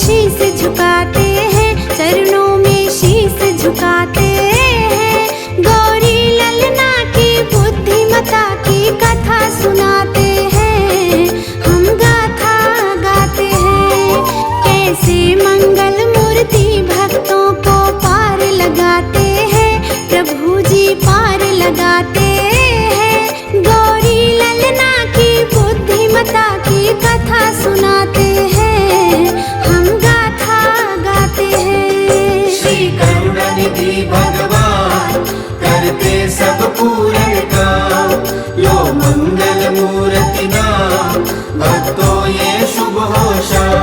शीश झुकाते हैं, चरणों में शीश झुकाते हैं। गौरी ललना की बुद्धिमता की कथा सुनाते हैं, हम गाथा गाते हैं। कैसे मंगल मूर्ति भक्तों को पार लगाते हैं, प्रभु जी पार लगाते हैं। गौरी ललना की बुद्धिमता की कथा सुनाते हैं, हम गाथा गाते हैं। श्री करुणानिधि भगवान करते सब पूर्ण काम, लो मंगल मूर्ति नाम, भक्तों ये शुभ हो शाम।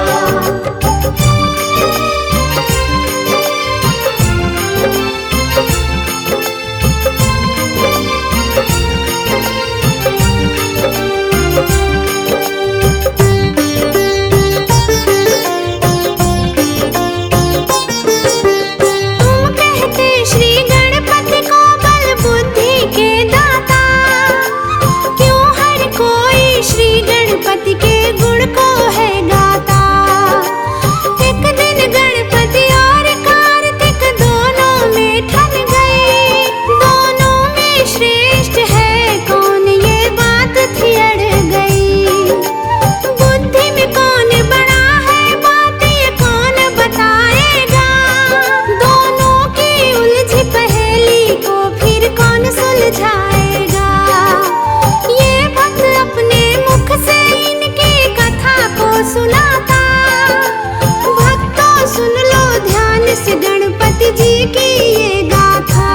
गणपति जी की ये गाथा,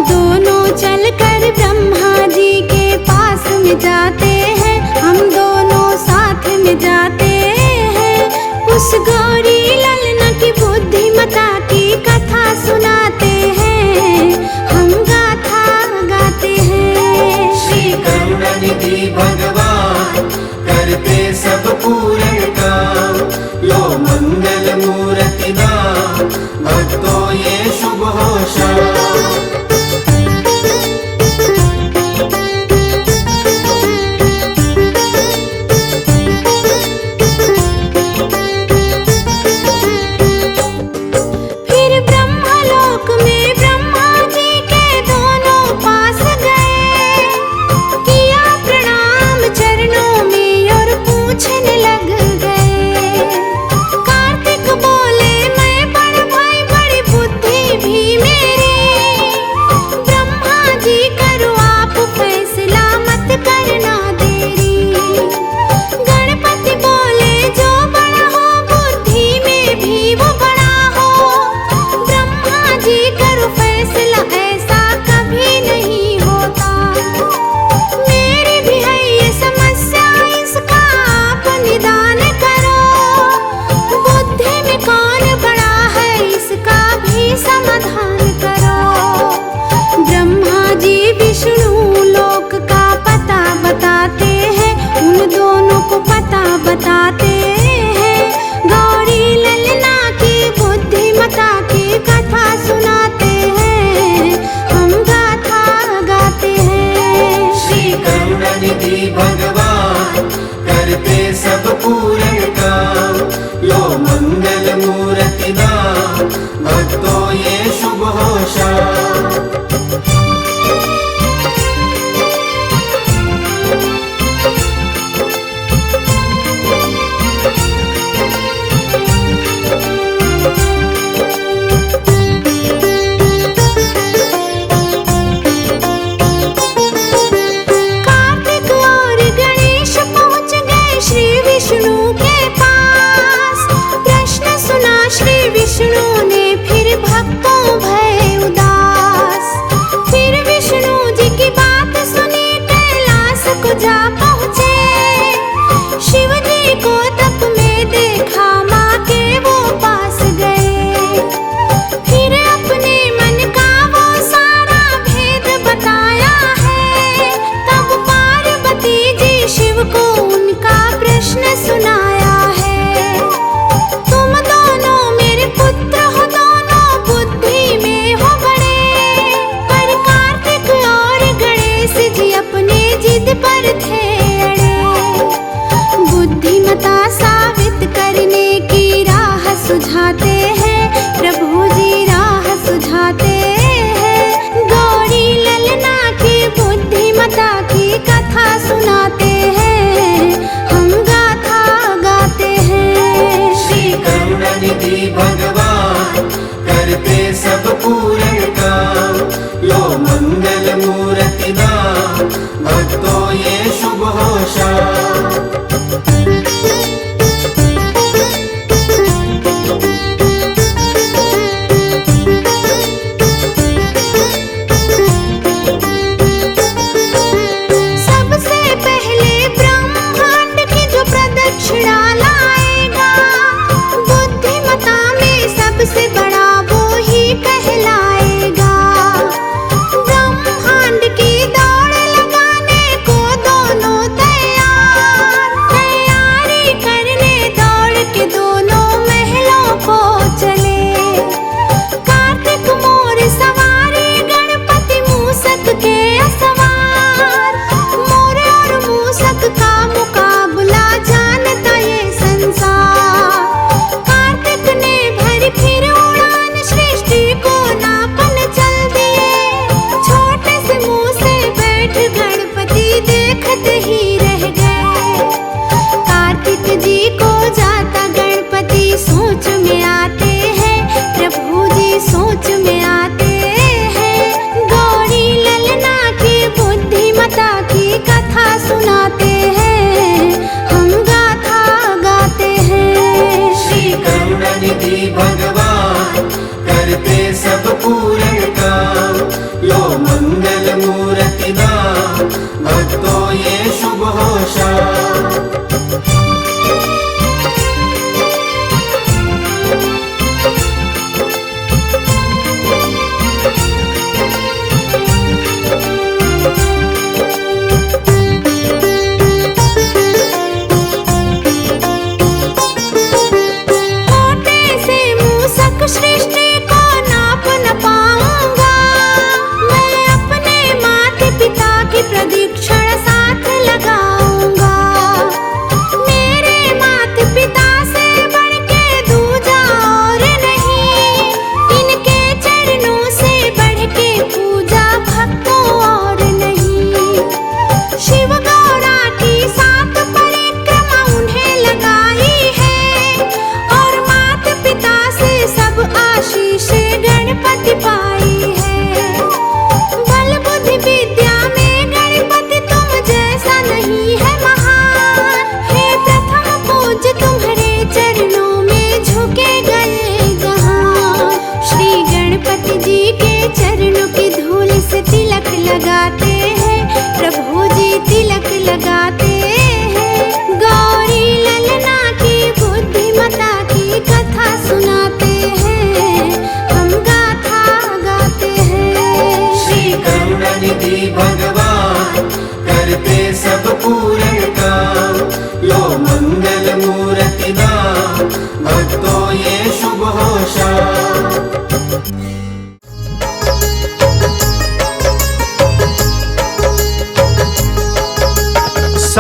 दोनों चलकर ब्रह्मा जी के पास में जाते हैं, हम दोनों साथ में जाते हैं। उस गौरी ललना की बुद्धिमता की कथा सुनाते हैं, हम गाथा गाते हैं। श्री करुणानिधि भगवान करते सब पूर्ण काम, लो मंगल मूर्ति नाम, भक्तों ये शुभ हो शाम।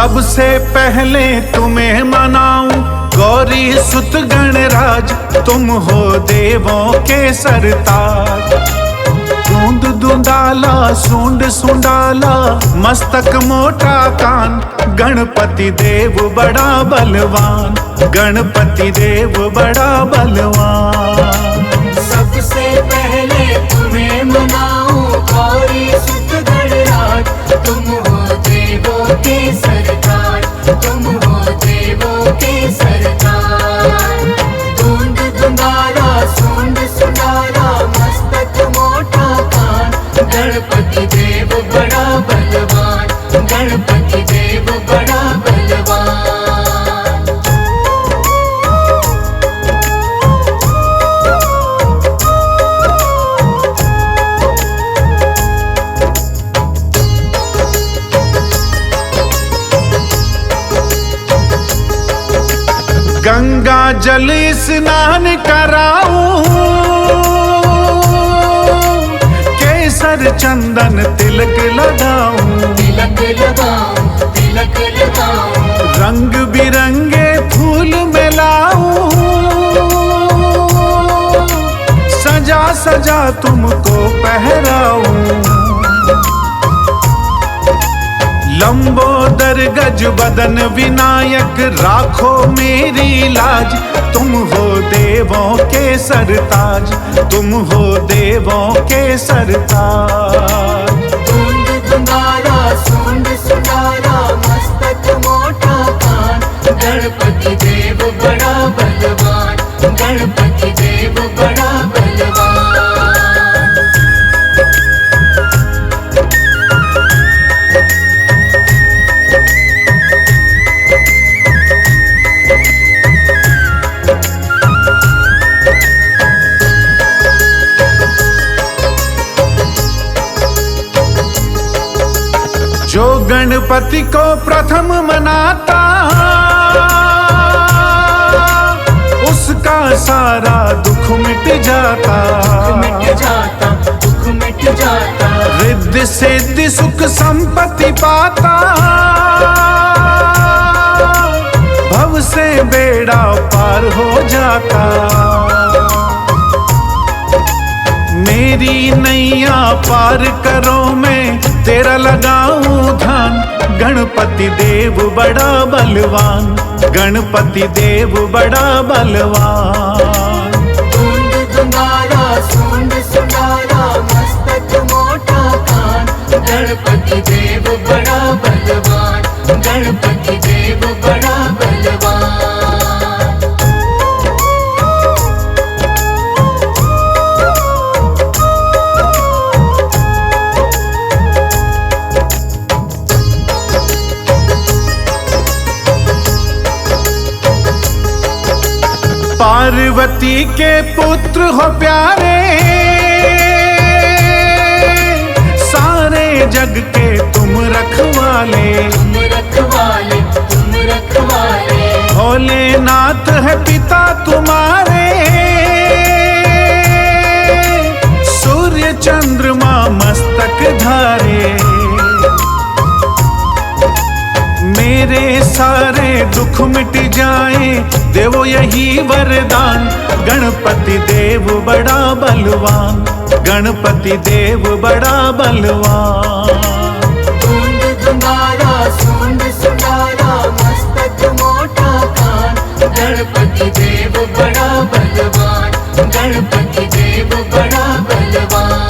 सबसे पहले तुम्हें मनाऊं गौरी सुत गणराज, तुम हो देवों के सरताज। धुंध धुंधाला सूंड सुंडाला मस्तक मोटा कान, गणपति देव बड़ा बलवान, गणपति देव बड़ा बलवान। सबसे पहले तुम्हें मनाऊं गौरी सुत गणराज, तुम हो देवों के सरदार, तुम हो देवों के सरदार। धुंध धुंधाला सूंड सुंडाला मस्तक मोटा कान, गणपति देव बड़ा बलवान, गणपति देव बड़ा बलवान। गंगा जल स्नान कराऊं, केसर चंदन तिलक लगाऊं, तिलक लगाऊं, तिलक लगाऊं। रंग बिरंगे फूल मिलाऊं, सजा सजा तुमको पहराऊं। लंबोदर गज बदन विनायक राखो मेरी लाज, तुम हो देवों के सरताज, तुम हो देवों के सरताज। धुंध धुंधाला सूंड सुंडाला मस्तक मोटा कान, गणपति देव बड़ा बलवान, गणपति देव बड़ा बलवान। जो गणपति को प्रथम मनाता, उसका सारा दुख मिट जाता, मिट जाता, दुख मिट जाता। रिद्धि सिद्धि सुख संपत्ति पाता, भव से बेड़ा पार हो जाता। मेरी नैया पार करो मैं तेरा लगाऊं ध्यान, गणपति देव बड़ा बलवान, गणपति देव बड़ा बलवान। धुंध धुंधाला सूंड सुंडाला मस्तक मोटा कान, गणपति देव बड़ा बलवान, गणपति देव बड़ा बलवान। पार्वती के पुत्र हो प्यारे, सारे जग के तुम रखवाले, तुम रखवाले, तुम रखवाले। भोलेनाथ है पिता तुम्हारे, सूर्य चंद्रमा मस्तक धारे। मेरे सारे दुख मिट जाए देवो यही वरदान, गणपति देव बड़ा बलवान, गणपति देव बड़ा बलवान। धुंध धुंधाला सूंड सुंडाला मस्तक मोटा कान, गणपति देव बड़ा बलवान, गणपति देव बड़ा बलवान।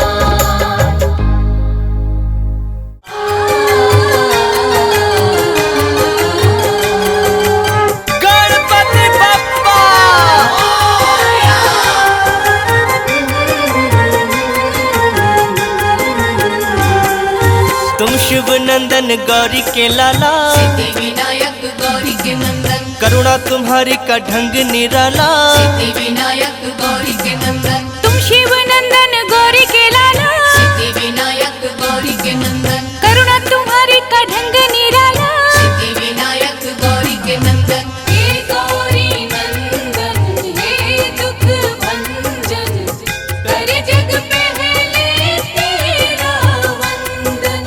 तुम शिव नंदन गौरी के लाला, सिद्धि विनायक गौरी के नंदन, करुणा तुम्हारी का ढंग निराला। सिद्धि विनायक गौरी के नंदन, तुम शिव नंदन गौरी के लाला, सिद्धि विनायक गौरी के नंदन, करुणा तुम्हारी का ढंग निराला। सिद्धि विनायक गौरी के नंदन। हे गौरी नंदन हे दुख भंजन, करे जग पहले तेरा वंदन।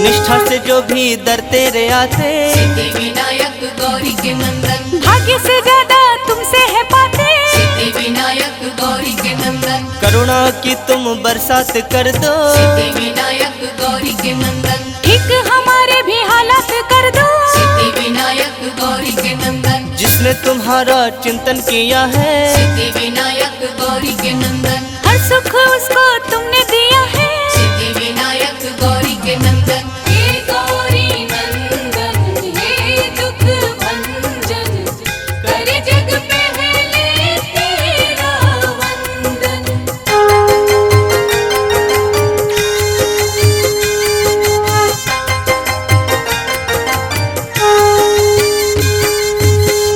निष्ठा से जो भी दर तेरे आते, सिद्धि विनायक गौरी के नंदन, भाग्य से ज्यादा तुमसे है पाते। सिद्धि विनायक गौरी के नंदन, करुणा की तुम बरसात कर दो। सिद्धि विनायक गौरी के नंदन, ठीक हमारे भी हालात कर दो। सिद्धि विनायक गौरी के नंदन, जिसने तुम्हारा चिंतन किया है, सिद्धि विनायक गौरी के नंदन, हर सुख उसको तुमने दिया है। सिद्धि विनायक गौरी के नंदन, हे गौरी नंदन, हे दुख भंजन, करे जग पहले तेरा वंदन।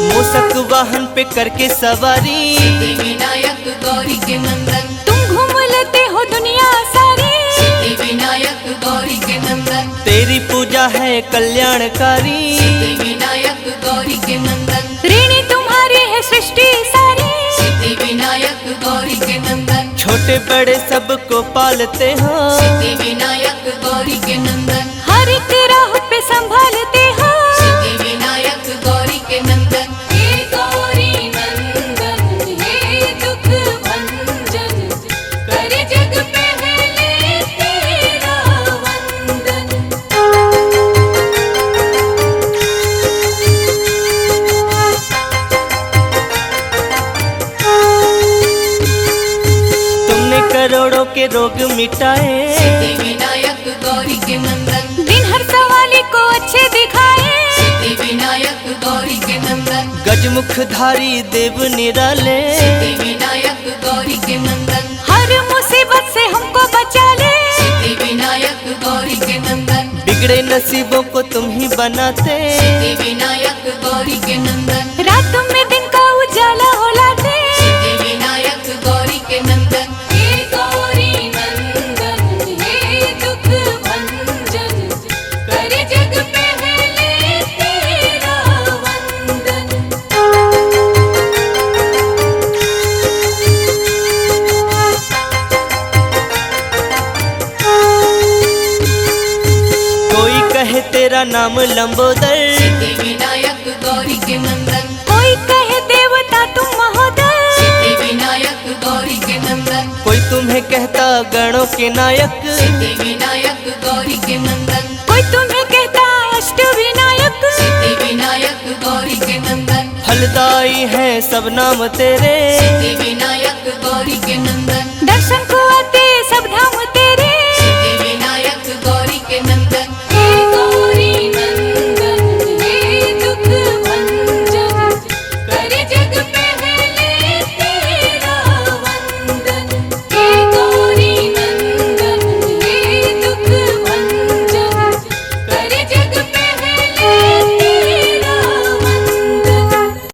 मूसक वाहन पे करके सवारी, सिद्धि विनायक गौरी के नंदन, तुम घूम लेते हो दुनिया सारी। सिद्धि विनायक गौरी के नंदन, तेरी पूजा है कल्याणकारी। सिद्धि विनायक गौरी के नंदन, ऋणी तुम्हारी है सृष्टि सारी। सिद्धि विनायक गौरी के नंदन, छोटे बड़े सबको पालते हो। सिद्धि विनायक गौरी के नंदन, हर एक राह पे संभालते हो। सिद्धि विनायक गौरी के नंदन, हे गौरी नंदन, हे दुख भंजन, करे जग पहले तेरा वंदन। तुमने करोड़ों के रोग मिटाए। सिद्धि विनायक गौरी के नंदन, दिन हर सवाली को अच्छे दिखाए। सिद्धि विनायक गौरी के नंदन, गजमुखधारी देव निराले। सिद्धि विनायक गौरी के नंदन, हर मुसीबत से हमको बचा ले। सिद्धि विनायक गौरी के नंदन, बिगड़े नसीबों को तुम ही बनाते। सिद्धि विनायक गौरी के नंदन, रात में दिन का उजाला हो लाते। सिद्धि विनायक गौरी के नंदन, हे गौरी नंदन, हे दुख भंजन, करे जग पहले तेरा वंदन। कोई कहे तेरा नाम लंबोदर, सिद्धि विनायक गौरी के नंदन, कोई कहे देवता तुम महोदय। सिद्धि विनायक गौरी के नंदन, कोई तुम्हें कहता गणों के नायक। सिद्धि विनायक गौरी के नंदन, कोई तुम्हें कहता अष्ट विनायक। सिद्धि विनायक गौरी के नंदन, फलदाई है सब नाम तेरे। सिद्धि विनायक गौरी के नंदन, दर्शन को आते सब धाम